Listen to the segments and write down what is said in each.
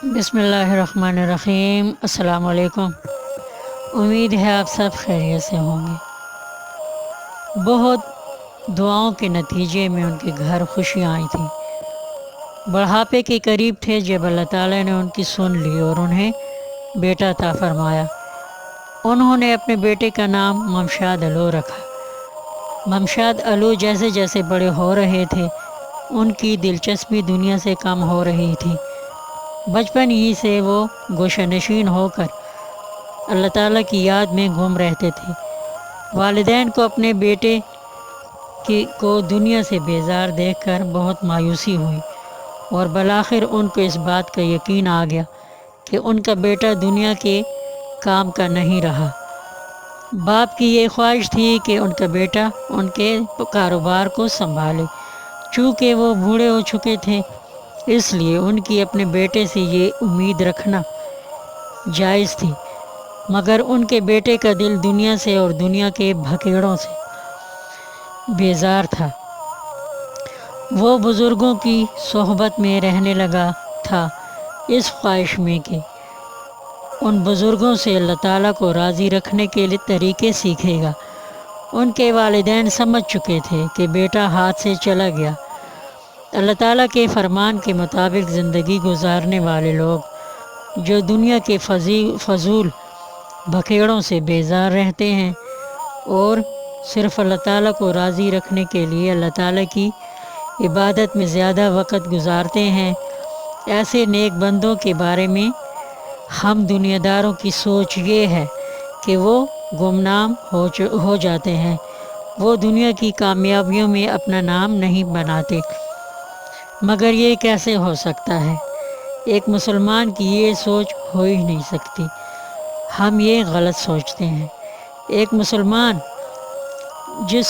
बिस्मिल्लाहिर्रहमानिर्रहीम। अस्सलाम वालेकुम। उम्मीद है आप सब खैरियत से होंगे। बहुत दुआओं के नतीजे में उनके घर खुशियाँ आई थी। बुढ़ापे के करीब थे जब अल्लाह ताला ने उनकी सुन ली और उन्हें बेटा अता फरमाया। उन्होंने अपने बेटे का नाम ममशाद अलू रखा। ममशाद अलू जैसे जैसे बड़े हो रहे थे उनकी दिलचस्पी दुनिया से कम हो रही थी। बचपन ही से वो गोशनशीन होकर अल्लाह ताला की याद में गुम रहते थे। वालिदैन को अपने बेटे को दुनिया से बेजार देखकर बहुत मायूसी हुई और बलाखिर उनको इस बात का यकीन आ गया कि उनका बेटा दुनिया के काम का नहीं रहा। बाप की ये ख्वाहिश थी कि उनका बेटा उनके कारोबार को संभाले। चूँकि वो बूढ़े हो चुके थे इसलिए उनकी अपने बेटे से ये उम्मीद रखना जायज़ थी, मगर उनके बेटे का दिल दुनिया से और दुनिया के भकेड़ों से बेजार था। वो बुज़ुर्गों की सोहबत में रहने लगा था इस ख्वाहिश में कि उन बुज़ुर्गों से अल्लाह ताला को राज़ी रखने के लिए तरीके सीखेगा। उनके वालिदैन समझ चुके थे कि बेटा हाथ से चला गया। अल्लाह ताला के फरमान के मुताबिक ज़िंदगी गुजारने वाले लोग जो दुनिया के फजूल भकेड़ों से बेजार रहते हैं और सिर्फ़ अल्लाह ताला को राज़ी रखने के लिए अल्लाह ताला की इबादत में ज़्यादा वक़्त गुजारते हैं, ऐसे नेक बंदों के बारे में हम दुनियादारों की सोच ये है कि वो गुमनाम हो जाते हैं। वो दुनिया की कामयाबियों में अपना नाम नहीं बनाते। मगर ये कैसे हो सकता है? एक मुसलमान की ये सोच हो ही नहीं सकती। हम ये गलत सोचते हैं। एक मुसलमान जिस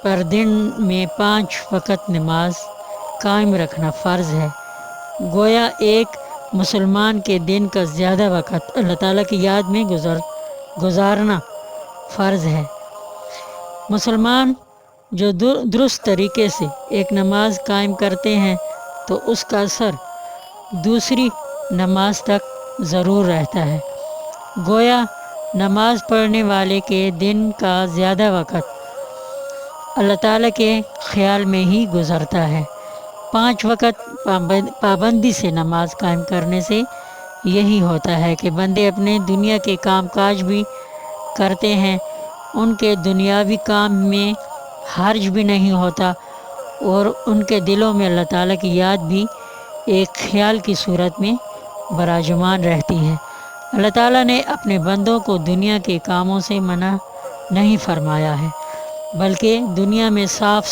पर दिन में 5 वक़्त नमाज कायम रखना फ़र्ज़ है, गोया एक मुसलमान के दिन का ज़्यादा वक़्त अल्लाह ताला की याद में गुजारना फ़र्ज़ है। मुसलमान जो दुरुस्त तरीके से एक नमाज कायम करते हैं तो उसका असर दूसरी नमाज तक ज़रूर रहता है। गोया नमाज पढ़ने वाले के दिन का ज़्यादा वक़्त अल्लाह ताला के ख़्याल में ही गुज़रता है। 5 वक़्त पाबंदी से नमाज कायम करने से यही होता है कि बंदे अपने दुनिया के कामकाज भी करते हैं, उनके दुनियावी काम में हर्ज भी नहीं होता और उनके दिलों में अल्लाह ताला की याद भी एक ख्याल की सूरत में बराजमान रहती है। अल्लाह ताला ने अपने बंदों को दुनिया के कामों से मना नहीं फरमाया है, बल्कि दुनिया में साफ़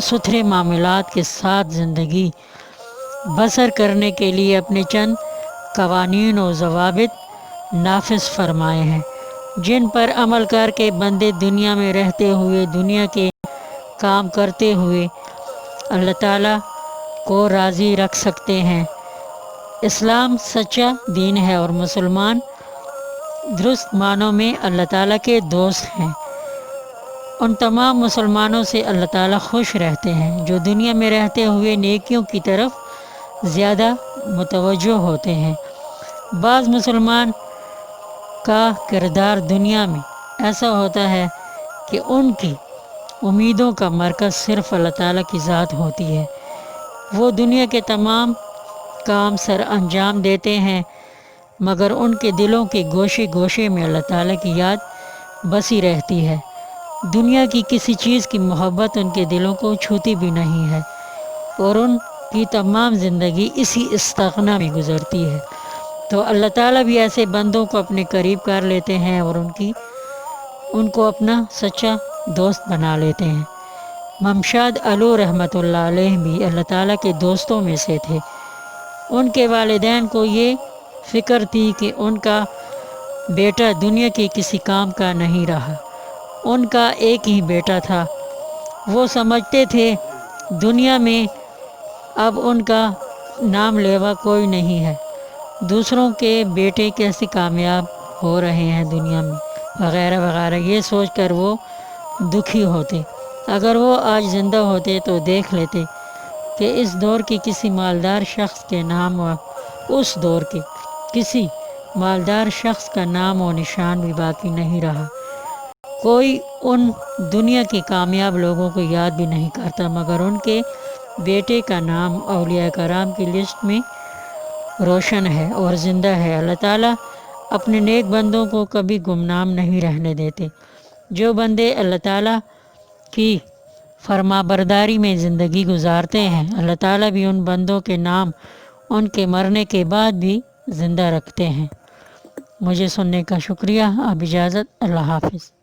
सुथरे मामलात के साथ ज़िंदगी बसर करने के लिए अपने चंद कवानीन और ज़वाबित नाफिज फरमाए हैं, जिन पर अमल करके बंदे दुनिया में रहते हुए दुनिया के काम करते हुए अल्लाह ताला को राज़ी रख सकते हैं। इस्लाम सच्चा दीन है और मुसलमान दुरुस्त मानों में अल्लाह ताला के दोस्त हैं। उन तमाम मुसलमानों से अल्लाह ताला खुश रहते हैं जो दुनिया में रहते हुए नेकियों की तरफ ज़्यादा मुतवज्जो होते हैं। बाज़ मुसलमान का किरदार दुनिया में ऐसा होता है कि उनकी उम्मीदों का मरकज़ सिर्फ़ अल्लाह ताला की ज़ात होती है। वो दुनिया के तमाम काम सर अंजाम देते हैं, मगर उनके दिलों के गोशे गोशे में अल्लाह ताला की याद बसी रहती है। दुनिया की किसी चीज़ की मोहब्बत उनके दिलों को छूती भी नहीं है और उनकी तमाम ज़िंदगी इसी इस्तिग़ना में गुज़रती है। तो अल्लाह ताला भी ऐसे बंदों को अपने करीब कर लेते हैं और उनको अपना सच्चा दोस्त बना लेते हैं। ममशाद अलू रहमतुल्लाह अलैह भी अल्लाह ताला के दोस्तों में से थे। उनके वालिदैन को ये फ़िक्र थी कि उनका बेटा दुनिया के किसी काम का नहीं रहा। उनका एक ही बेटा था। वो समझते थे दुनिया में अब उनका नाम लेवा कोई नहीं है। दूसरों के बेटे कैसे कामयाब हो रहे हैं दुनिया में वगैरह वगैरह, ये सोचकर वो दुखी होते। अगर वो आज ज़िंदा होते तो देख लेते कि इस दौर के किसी मालदार शख्स के नाम اس دور کے کسی مالدار شخص کا نام و نشان بھی باقی نہیں رہا۔ کوئی ان دنیا کے کامیاب لوگوں کو یاد بھی نہیں کرتا، مگر ان کے بیٹے کا نام اولیاء کرام کی لسٹ میں روشن ہے اور زندہ ہے۔ اللہ تعالیٰ اپنے نیک بندوں کو کبھی گمنام نہیں رہنے دیتے۔ جو بندے اللہ تعالیٰ کی فرما برداری میں زندگی گزارتے ہیں، اللہ تعالیٰ بھی ان بندوں کے نام ان کے مرنے کے بعد بھی زندہ رکھتے ہیں۔ مجھے سننے کا شکریہ۔ اب اجازت، اللہ حافظ۔